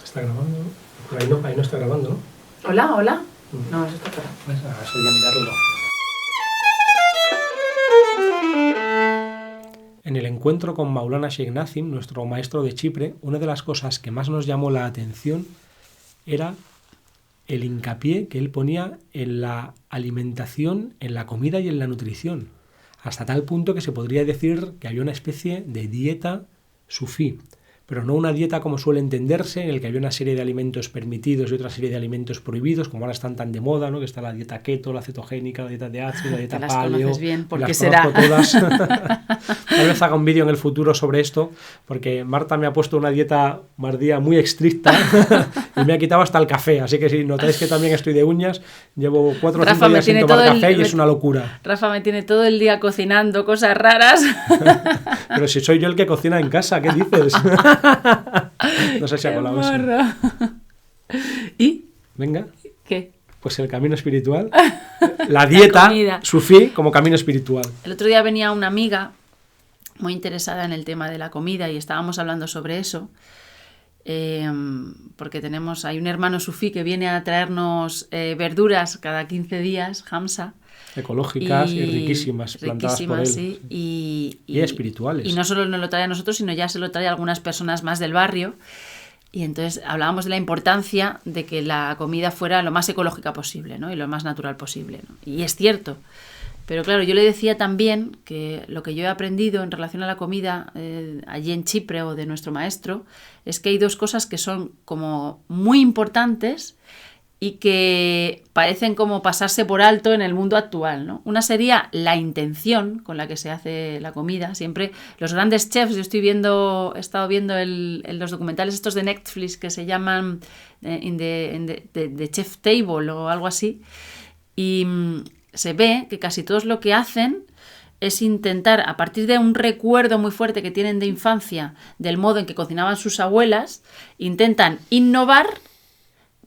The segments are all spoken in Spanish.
Está grabando. Ahí no está grabando, ¿no? Hola, hola. No, eso está claro. Pues ahora sería mirarlo. En el encuentro con Maulana Sheikh Nazim, nuestro maestro de Chipre, una de las cosas que más nos llamó la atención era el hincapié que él ponía en la alimentación, en la comida y en la nutrición, hasta tal punto que se podría decir que había una especie de dieta sufí, pero no una dieta como suele entenderse, en el que había una serie de alimentos permitidos y otra serie de alimentos prohibidos, como ahora están tan de moda, ¿no? Que está la dieta keto, la cetogénica, la dieta de ácido, la dieta las paleo. conoces bien, ¿por qué las será? conozco todas. Tal vez haga un vídeo en el futuro sobre esto, porque Marta me ha puesto una dieta mardía muy estricta y me ha quitado hasta el café, así que si notáis que también estoy de uñas, llevo 4 o 5 días sin tomar café y es una locura. Rafa me tiene todo el día cocinando cosas raras. Pero si soy yo el que cocina en casa, ¿qué dices? No sé si ha colado eso. ¿Y? Venga. ¿Qué? Pues el camino espiritual. La dieta sufí como camino espiritual. El otro día venía una amiga muy interesada en el tema de la comida y estábamos hablando sobre eso. Porque hay un hermano sufí que viene a traernos verduras cada 15 días, Hamza. Ecológicas y riquísimas, plantadas por él. Sí. Y espirituales. Y no solo nos lo trae a nosotros, sino ya se lo trae a algunas personas más del barrio. Y entonces hablábamos de la importancia de que la comida fuera lo más ecológica posible, ¿no? Y lo más natural posible, ¿no? Y es cierto. Pero claro, yo le decía también que lo que yo he aprendido en relación a la comida allí en Chipre o de nuestro maestro es que hay dos cosas que son como muy importantes y que parecen como pasarse por alto en el mundo actual, ¿no? Una sería la intención con la que se hace la comida. Siempre los grandes chefs, yo he estado viendo los documentales estos de Netflix que se llaman The Chef Table o algo así, y se ve que casi todos lo que hacen es intentar, a partir de un recuerdo muy fuerte que tienen de infancia del modo en que cocinaban sus abuelas, intentan innovar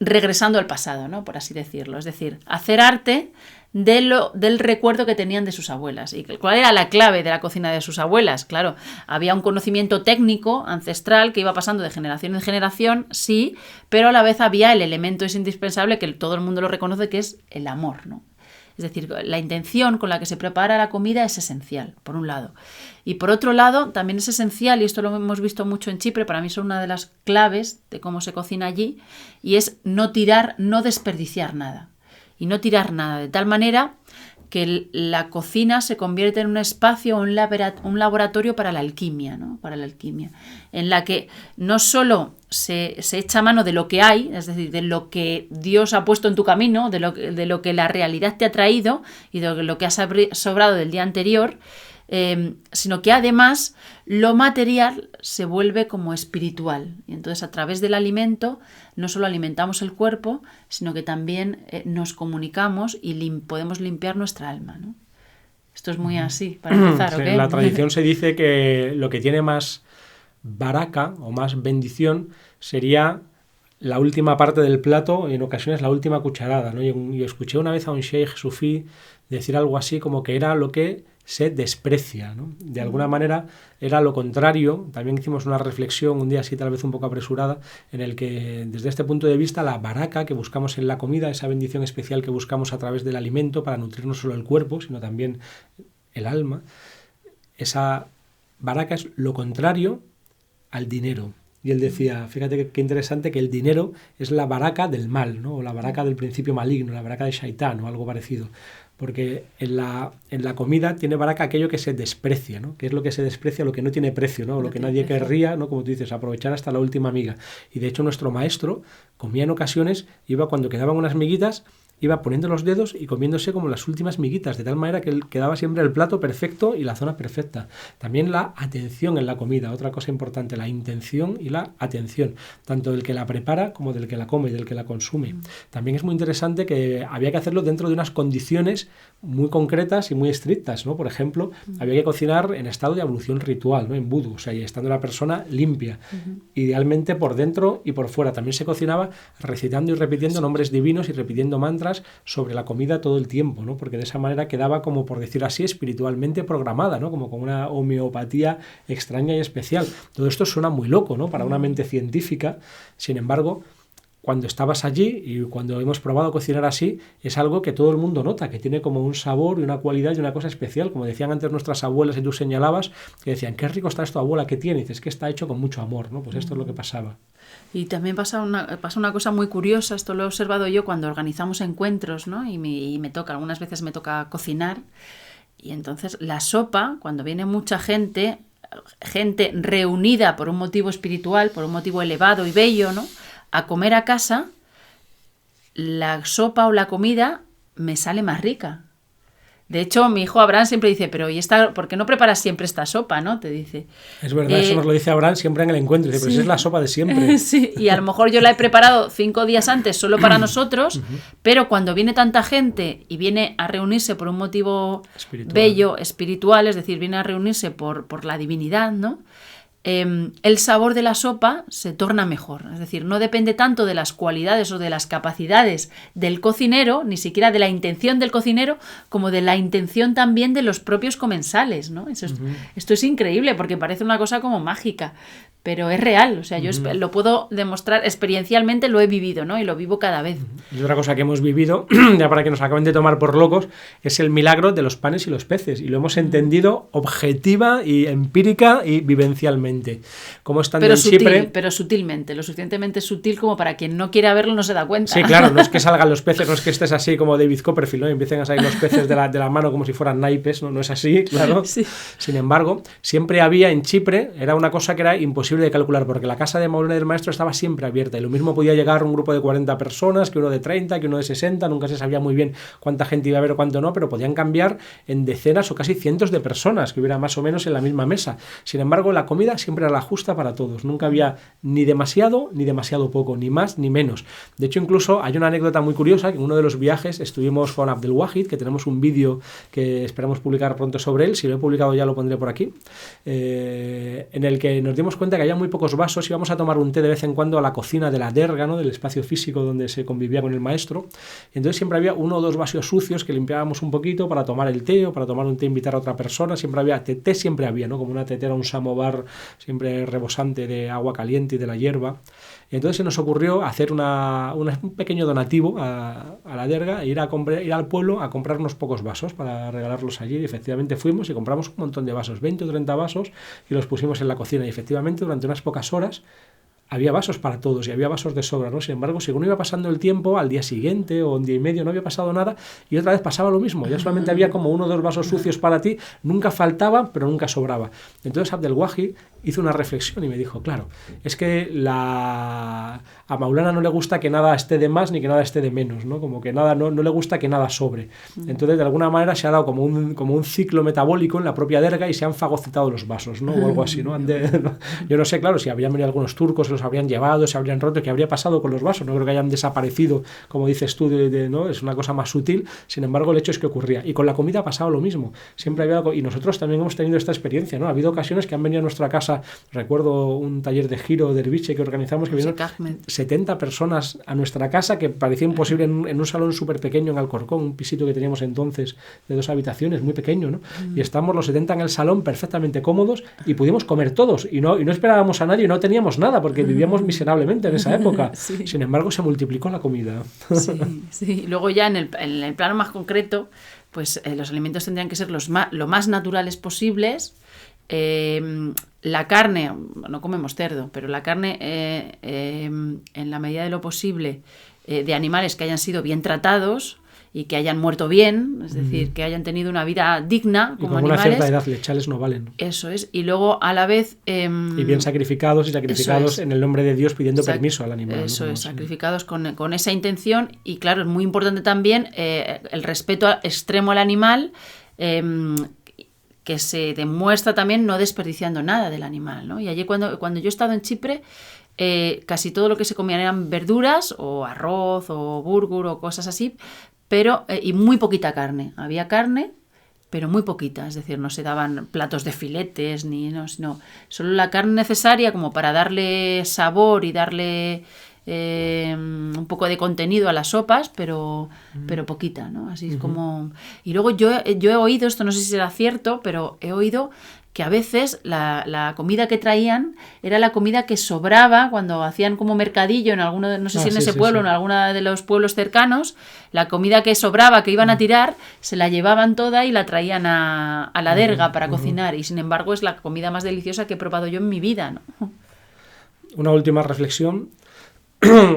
regresando al pasado, ¿no? Por así decirlo. Es decir, hacer arte del recuerdo que tenían de sus abuelas. ¿Y cuál era la clave de la cocina de sus abuelas? Claro, había un conocimiento técnico ancestral que iba pasando de generación en generación, sí, pero a la vez había el elemento es indispensable que todo el mundo lo reconoce, que es el amor, ¿no? Es decir, la intención con la que se prepara la comida es esencial, por un lado. Y por otro lado, también es esencial, y esto lo hemos visto mucho en Chipre, para mí son una de las claves de cómo se cocina allí, y es no desperdiciar nada. Y no tirar nada, de tal manera que la cocina se convierte en un espacio, un laboratorio para la alquimia, ¿no? Para la alquimia, en la que no solo se echa mano de lo que hay, es decir, de lo que Dios ha puesto en tu camino, de lo que la realidad te ha traído y de lo que ha sobrado del día anterior, sino que además lo material se vuelve como espiritual. Y entonces a través del alimento no solo alimentamos el cuerpo, sino que también nos comunicamos y podemos limpiar nuestra alma, ¿no? Esto es muy así, para empezar, ¿o qué? En la tradición se dice que lo que tiene más baraka o más bendición sería la última parte del plato y en ocasiones la última cucharada, ¿no? Y escuché una vez a un sheikh sufí decir algo así como que era lo que se desprecia, ¿no? De alguna manera era lo contrario. También hicimos una reflexión un día así tal vez un poco apresurada en el que desde este punto de vista la baraka que buscamos en la comida, esa bendición especial que buscamos a través del alimento para nutrir no solo el cuerpo sino también el alma, esa baraka es lo contrario al dinero. Y él decía, fíjate qué interesante, que el dinero es la baraka del mal, ¿no? O la baraka del principio maligno, la baraka de Shaitán o algo parecido. Porque en la comida tiene baraka aquello que se desprecia, ¿no? Que es lo que se desprecia, lo que no tiene precio, ¿no? Lo que nadie querría, ¿no? Como tú dices, aprovechar hasta la última miga. Y de hecho nuestro maestro comía en ocasiones, iba cuando quedaban unas miguitas, iba poniendo los dedos y comiéndose como las últimas miguitas, de tal manera que quedaba siempre el plato perfecto y la zona perfecta. También la atención en la comida, otra cosa importante, la intención y la atención, tanto del que la prepara como del que la come y del que la consume. También es muy interesante que había que hacerlo dentro de unas condiciones muy concretas y muy estrictas, ¿no? Por ejemplo, había que cocinar en estado de ablución ritual, ¿no? En vudú, o sea, y estando la persona limpia, idealmente por dentro y por fuera. También se cocinaba recitando y repitiendo nombres divinos y repitiendo mantras mantras sobre la comida todo el tiempo, ¿no? Porque de esa manera quedaba como, por decir así, espiritualmente programada, ¿no? Como con una homeopatía extraña y especial. Todo esto suena muy loco, ¿no? Para una mente científica. Sin embargo, cuando estabas allí y cuando hemos probado a cocinar así, es algo que todo el mundo nota, que tiene como un sabor y una cualidad y una cosa especial. Como decían antes nuestras abuelas y tú señalabas, que decían, qué rico está esto, abuela, ¿qué tiene? Y dices, que está hecho con mucho amor, ¿no? Pues esto es lo que pasaba. Y también pasa una cosa muy curiosa, esto lo he observado yo cuando organizamos encuentros, ¿no? Y me toca, algunas veces me toca cocinar, y entonces la sopa, cuando viene mucha gente reunida por un motivo espiritual, por un motivo elevado y bello, ¿no? A comer a casa, la sopa o la comida me sale más rica. De hecho, mi hijo Abraham siempre dice, pero ¿y por qué no preparas siempre esta sopa, no? Te dice. Es verdad, eso nos lo dice Abraham siempre en el encuentro. Dice, pero si es la sopa de siempre. Sí, y a lo mejor yo la he preparado 5 días antes solo para nosotros, pero cuando viene tanta gente y viene a reunirse por un motivo bello, espiritual, es decir, viene a reunirse por la divinidad, ¿no? El sabor de la sopa se torna mejor. Es decir, no depende tanto de las cualidades o de las capacidades del cocinero, ni siquiera de la intención del cocinero, como de la intención también de los propios comensales, ¿no? Esto es increíble porque parece una cosa como mágica, pero es real. O sea, yo lo puedo demostrar experiencialmente, lo he vivido, ¿no? Y lo vivo cada vez. Y otra cosa que hemos vivido, ya para que nos acaben de tomar por locos, es el milagro de los panes y los peces. Y lo hemos entendido objetiva y empírica y vivencialmente. Como estando en Chipre... Pero sutilmente, lo suficientemente sutil como para quien no quiera verlo no se da cuenta. Sí, claro, no es que salgan los peces, no es que estés así como David Copperfield, ¿no? Y empiecen a salir los peces de la mano como si fueran naipes, ¿no? No es así, claro. Sí. Sin embargo, siempre había en Chipre, era una cosa que era imposible de calcular, porque la casa de Maulana del Maestro estaba siempre abierta, y lo mismo podía llegar un grupo de 40 personas, que uno de 30, que uno de 60, nunca se sabía muy bien cuánta gente iba a haber o cuánto no, pero podían cambiar en decenas o casi cientos de personas, que hubiera más o menos en la misma mesa. Sin embargo, la comida siempre era la justa para todos, nunca había ni demasiado poco, ni más ni menos. De hecho, incluso hay una anécdota muy curiosa, que en uno de los viajes estuvimos con Abdelwahid, que tenemos un vídeo que esperamos publicar pronto sobre él, si lo he publicado ya lo pondré por aquí, en el que nos dimos cuenta que había muy pocos vasos, íbamos a tomar un té de vez en cuando a la cocina de la derga, ¿no? Del espacio físico donde se convivía con el maestro, y entonces siempre había 1 o 2 vasos sucios que limpiábamos un poquito para tomar el té o para tomar un té e invitar a otra persona. Siempre había té, siempre había, ¿no? Como una tetera, un samovar siempre rebosante de agua caliente y de la hierba. Y entonces se nos ocurrió hacer un pequeño donativo a la derga e ir al pueblo a comprar unos pocos vasos para regalarlos allí. Y efectivamente fuimos y compramos un montón de vasos, 20 o 30 vasos, y los pusimos en la cocina. Y efectivamente durante unas pocas horas había vasos para todos y había vasos de sobra, ¿no? Sin embargo, según iba pasando el tiempo, al día siguiente o un día y medio no había pasado nada, y otra vez pasaba lo mismo. Ya solamente había como 1 o 2 vasos sucios para ti, nunca faltaba, pero nunca sobraba. Entonces Abdelwahid hizo una reflexión y me dijo, claro, es que a Maulana no le gusta que nada esté de más ni que nada esté de menos, ¿no? Como que nada, no le gusta que nada sobre. Entonces, de alguna manera se ha dado como un ciclo metabólico en la propia derga y se han fagocitado los vasos, ¿no? O algo así, ¿no? Yo no sé, claro, si habrían venido algunos turcos, los habrían llevado, se habrían roto, ¿qué habría pasado con los vasos? No creo que hayan desaparecido, como dices tú, ¿no? Es una cosa más sutil. Sin embargo, el hecho es que ocurría. Y con la comida ha pasado lo mismo. Siempre había algo, y nosotros también hemos tenido esta experiencia, ¿no? Ha habido ocasiones que han venido a nuestra casa. Recuerdo un taller de giro de derviche que organizamos, que vinieron 70 personas a nuestra casa, que parecía imposible en un salón súper pequeño en Alcorcón, un pisito que teníamos entonces de 2 habitaciones, muy pequeño, ¿no? Y estábamos los 70 en el salón perfectamente cómodos y pudimos comer todos y no esperábamos a nadie y no teníamos nada porque vivíamos miserablemente en esa época. Sí. Sin embargo, se multiplicó la comida. Sí. Luego ya en el plano más concreto, pues los alimentos tendrían que ser lo más naturales posibles. La carne, no comemos cerdo, pero la carne en la medida de lo posible de animales que hayan sido bien tratados y que hayan muerto bien, es decir, que hayan tenido una vida digna como animales. Y con una cierta edad, lechales no valen. Eso es, y luego a la vez... y bien sacrificados en el nombre de Dios pidiendo permiso al animal. Eso es, sacrificados con esa intención, y claro, es muy importante también el respeto extremo al animal, que se demuestra también no desperdiciando nada del animal, ¿no? Y allí cuando yo he estado en Chipre, casi todo lo que se comían eran verduras o arroz o burgur o cosas así, pero y muy poquita carne. Había carne, pero muy poquita, es decir, no se daban platos de filetes sino solo la carne necesaria como para darle sabor y darle un poco de contenido a las sopas, pero poquita, ¿no? Así es como... Y luego yo he oído, esto no sé si será cierto, pero he oído que a veces la comida que traían era la comida que sobraba cuando hacían como mercadillo en alguno de, no sé si en ese pueblo o en alguno de los pueblos cercanos, la comida que sobraba, que iban a tirar, se la llevaban toda y la traían a la derga para cocinar, y sin embargo es la comida más deliciosa que he probado yo en mi vida, ¿no? Una última reflexión.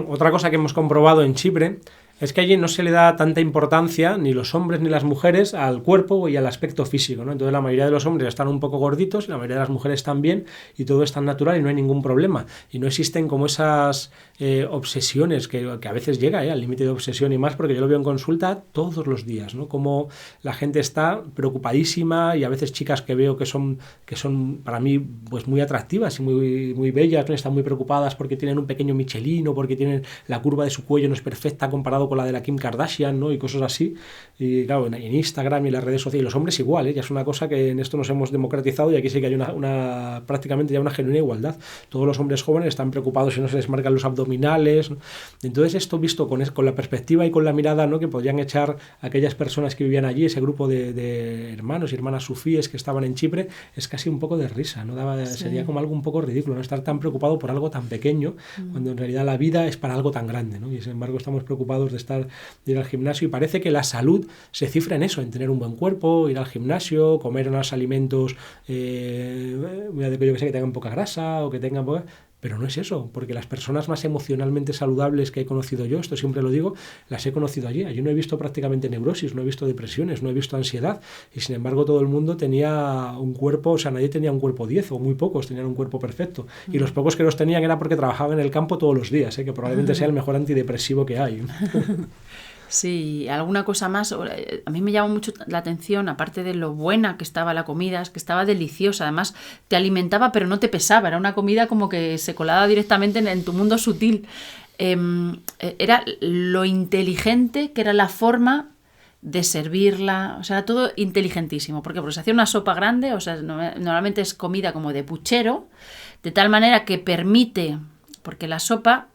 Otra cosa que hemos comprobado en Chipre es que allí no se le da tanta importancia, ni los hombres ni las mujeres, al cuerpo y al aspecto físico, ¿no? Entonces la mayoría de los hombres están un poco gorditos y la mayoría de las mujeres también, y todo es tan natural y no hay ningún problema. Y no existen como esas obsesiones que a veces llega al límite de obsesión y más, porque yo lo veo en consulta todos los días, ¿no? Como la gente está preocupadísima, y a veces chicas que veo que son para mí pues muy atractivas y muy bellas, ¿no? Están muy preocupadas porque tienen un pequeño Michelin o porque tienen la curva de su cuello no es perfecta comparado con la de la Kim Kardashian, ¿no? Y cosas así. Y claro, en Instagram y en las redes sociales, y los hombres igual, ya es una cosa que en esto nos hemos democratizado, y aquí sí que hay prácticamente ya una genuina igualdad. Todos los hombres jóvenes están preocupados si no se les marcan los abdominales, ¿no? Entonces esto visto con la perspectiva y con la mirada, ¿no?, que podían echar aquellas personas que vivían allí, ese grupo de hermanos y hermanas sufíes que estaban en Chipre, es casi un poco de risa, ¿no? Sería como algo un poco ridículo, ¿no? Estar tan preocupado por algo tan pequeño, cuando en realidad la vida es para algo tan grande, ¿no? Y sin embargo estamos preocupados de ir al gimnasio, y parece que la salud se cifra en eso, en tener un buen cuerpo, ir al gimnasio, comer unos alimentos yo que sé, que tengan poca grasa o que tengan poca... Pero no es eso, porque las personas más emocionalmente saludables que he conocido yo, esto siempre lo digo, las he conocido allí. Allí no he visto prácticamente neurosis, no he visto depresiones, no he visto ansiedad, y sin embargo todo el mundo tenía un cuerpo, o sea, nadie tenía un cuerpo 10, o muy pocos tenían un cuerpo perfecto. Y los pocos que los tenían era porque trabajaban en el campo todos los días, que probablemente sea el mejor antidepresivo que hay. Sí, alguna cosa más. A mí me llama mucho la atención, aparte de lo buena que estaba la comida, es que estaba deliciosa. Además, te alimentaba, pero no te pesaba. Era una comida como que se colaba directamente en tu mundo sutil. Era lo inteligente que era la forma de servirla. O sea, todo inteligentísimo. ¿Por qué? Porque se hacía una sopa grande, o sea, normalmente es comida como de puchero, de tal manera que permite, porque la sopa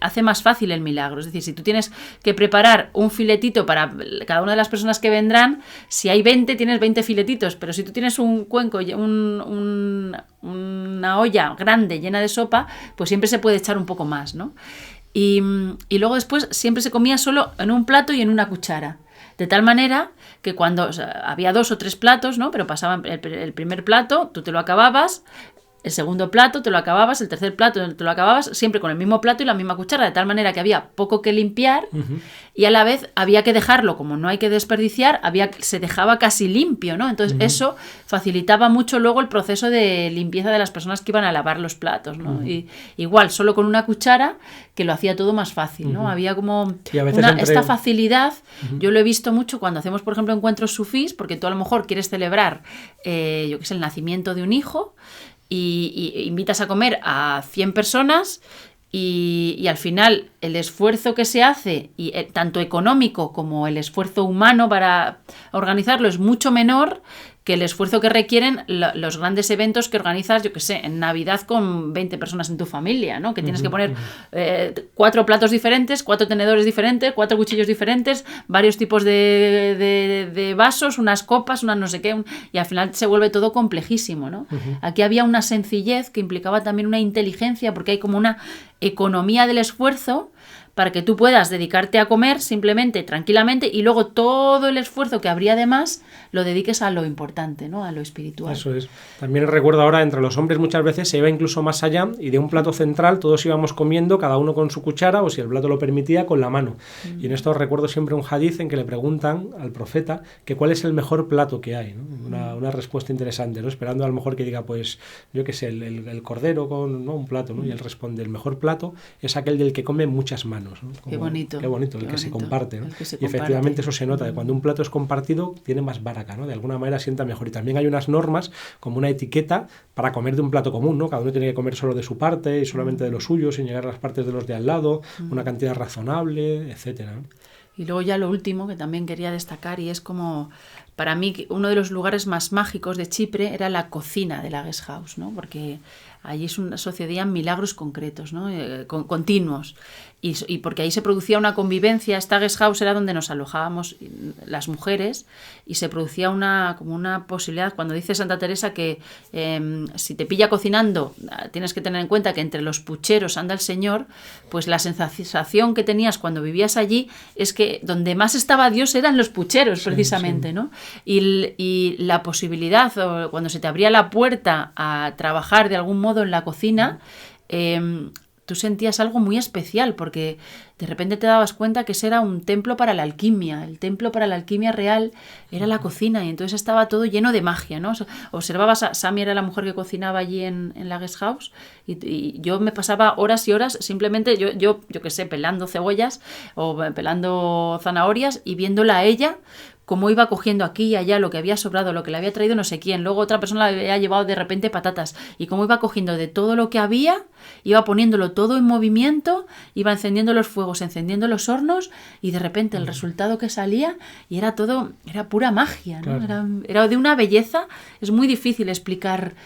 hace más fácil el milagro. Es decir, si tú tienes que preparar un filetito para cada una de las personas que vendrán, si hay 20, tienes 20 filetitos, pero si tú tienes un cuenco, una olla grande llena de sopa, pues siempre se puede echar un poco más, ¿no? Y luego después siempre se comía solo en un plato y en una cuchara. De tal manera que cuando había 2 o 3 platos, ¿no? Pero pasaban el primer plato, tú te lo acababas, el segundo plato te lo acababas, el tercer plato te lo acababas, siempre con el mismo plato y la misma cuchara, de tal manera que había poco que limpiar, y a la vez había que dejarlo, como no hay que desperdiciar, se dejaba casi limpio, ¿no? Entonces eso facilitaba mucho luego el proceso de limpieza de las personas que iban a lavar los platos, ¿no? Y igual, solo con una cuchara, que lo hacía todo más fácil, ¿no? Había como esta facilidad. Yo lo he visto mucho cuando hacemos, por ejemplo, encuentros sufís, porque tú a lo mejor quieres celebrar, yo qué sé, el nacimiento de un hijo, y invitas a comer a 100 personas, y al final el esfuerzo que se hace, y tanto económico como el esfuerzo humano para organizarlo, es mucho menor que el esfuerzo que requieren los grandes eventos que organizas, yo que sé, en Navidad con 20 personas en tu familia, ¿no? Que tienes que poner 4 platos diferentes, 4 tenedores diferentes, 4 cuchillos diferentes, varios tipos de vasos, unas copas, unas no sé qué, y al final se vuelve todo complejísimo, ¿no? Aquí había una sencillez que implicaba también una inteligencia, porque hay como una economía del esfuerzo para que tú puedas dedicarte a comer simplemente, tranquilamente, y luego todo el esfuerzo que habría de más lo dediques a lo importante, ¿no? A lo espiritual. Eso es. También recuerdo ahora, entre los hombres muchas veces se iba incluso más allá, y de un plato central todos íbamos comiendo, cada uno con su cuchara, o si el plato lo permitía, con la mano. Y en esto recuerdo siempre un hadith en que le preguntan al profeta que cuál es el mejor plato que hay, ¿no? Una respuesta interesante, ¿no? Esperando a lo mejor que diga, pues, yo qué sé, el cordero con, ¿no?, un plato, ¿no? Y él responde, el mejor plato es aquel del que come muchas manos, ¿no? Como, qué bonito, el que se comparte, ¿no? Y efectivamente eso se nota, de cuando un plato es compartido tiene más baraka, ¿no? De alguna manera sienta mejor. Y también hay unas normas, como una etiqueta para comer de un plato común, ¿no? Cada uno tiene que comer solo de su parte y solamente de lo suyo, sin llegar a las partes de los de al lado, una cantidad razonable, etcétera, ¿no? Y luego ya lo último que también quería destacar, y es como, para mí, uno de los lugares más mágicos de Chipre era la cocina de la guest house, ¿no? Porque allí sucedían milagros concretos, ¿no? Continuos. Y porque ahí se producía una convivencia. Esta guest house era donde nos alojábamos las mujeres y se producía como una posibilidad. Cuando dice Santa Teresa que si te pilla cocinando, tienes que tener en cuenta que entre los pucheros anda el Señor, pues la sensación que tenías cuando vivías allí es que donde más estaba Dios eran los pucheros, precisamente, sí. ¿No? Y la posibilidad, cuando se te abría la puerta a trabajar de algún modo en la cocina, tú sentías algo muy especial, porque de repente te dabas cuenta que ese era un templo para la alquimia. El templo para la alquimia real era la cocina, y entonces estaba todo lleno de magia, ¿no? Observabas a Sami, era la mujer que cocinaba allí en la guest house, y yo me pasaba horas y horas simplemente, yo qué sé, pelando cebollas o pelando zanahorias y viéndola a ella cómo iba cogiendo aquí y allá lo que había sobrado, lo que le había traído no sé quién, luego otra persona le había llevado de repente patatas, y cómo iba cogiendo de todo lo que había, iba poniéndolo todo en movimiento, iba encendiendo los fuegos, encendiendo los hornos, y de repente el resultado que salía, y era pura magia, ¿no? Claro. Era de una belleza. Es muy difícil explicar,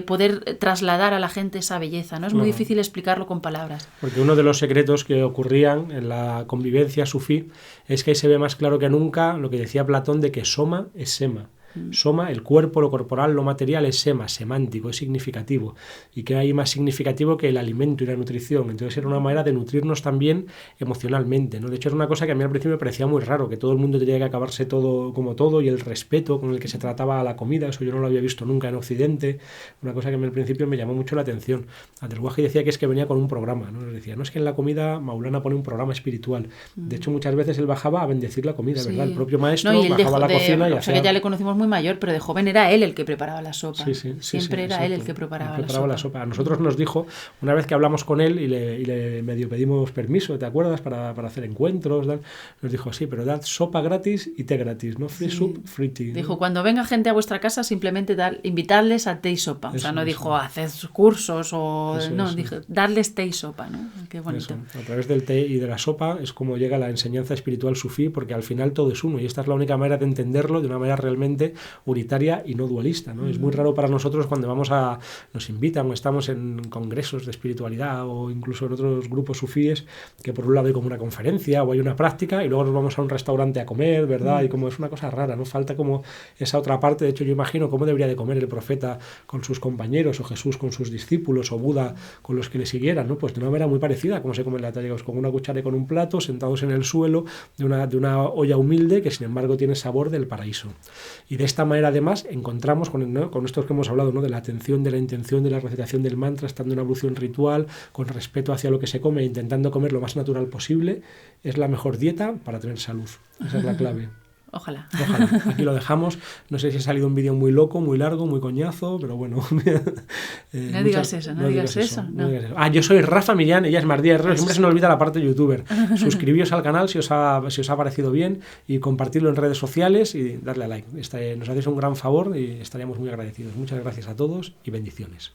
poder trasladar a la gente esa belleza, ¿no? Es muy difícil explicarlo con palabras. Porque uno de los secretos que ocurrían en la convivencia sufí es que ahí se ve más claro que nunca lo que decía Platón, de que soma es sema. Soma, el cuerpo, lo corporal, lo material es sema, semántico, es significativo. Y que hay más significativo que el alimento y la nutrición. Entonces era una manera de nutrirnos también emocionalmente, ¿no? De hecho, era una cosa que a mí al principio me parecía muy raro, que todo el mundo tenía que acabarse todo como todo, y el respeto con el que se trataba a la comida, eso yo no lo había visto nunca en Occidente. Una cosa que a mí al principio me llamó mucho la atención. Abdel-Wahid decía que es que venía con un programa, ¿no? Decía, no, es que en la comida Maulana pone un programa espiritual. De hecho, muchas veces él bajaba a bendecir la comida, sí. ¿Verdad? El propio maestro bajaba a la cocina y hacía... O sea, que ya le conocimos muy mayor, pero de joven era él el que preparaba la sopa. Siempre era él el que preparaba la sopa. A nosotros nos dijo, una vez que hablamos con él y le medio pedimos permiso, ¿te acuerdas? Para hacer encuentros, nos dijo, sí, pero dad sopa gratis y té gratis, ¿no? Free soup, free tea. Dijo, ¿no? Cuando venga gente a vuestra casa, simplemente invitarles a té y sopa. O sea, no dijo, haced cursos o... Dijo, darles té y sopa, ¿no? Qué bonito. Eso. A través del té y de la sopa es como llega la enseñanza espiritual sufí, porque al final todo es uno, y esta es la única manera de entenderlo de una manera realmente unitaria y no dualista, ¿no? Es muy raro para nosotros cuando nos invitan o estamos en congresos de espiritualidad o incluso en otros grupos sufíes, que por un lado hay como una conferencia o hay una práctica y luego nos vamos a un restaurante a comer, ¿verdad? Y como es una cosa rara, ¿no? Falta como esa otra parte. De hecho, yo imagino cómo debería de comer el profeta con sus compañeros, o Jesús con sus discípulos, o Buda con los que le siguieran, ¿no? Pues de una manera muy parecida a cómo se come en la talla, con una cuchara y con un plato, sentados en el suelo de una olla humilde que sin embargo tiene sabor del paraíso. Y de esta manera además encontramos con estos que hemos hablado, ¿no? De la atención, de la intención, de la recitación del mantra, estando en una evolución ritual, con respeto hacia lo que se come, intentando comer lo más natural posible, es la mejor dieta para tener salud. Esa es la clave. Ojalá. Aquí lo dejamos. No sé si ha salido un vídeo muy loco, muy largo, muy coñazo, pero bueno. No digas eso. Ah, yo soy Rafa Millán, ella es Mardía Herrero. Siempre se nos olvida la parte de youtuber. Suscribíos al canal si os ha parecido bien, y compartirlo en redes sociales y darle a like. Nos hacéis un gran favor y estaríamos muy agradecidos. Muchas gracias a todos y bendiciones.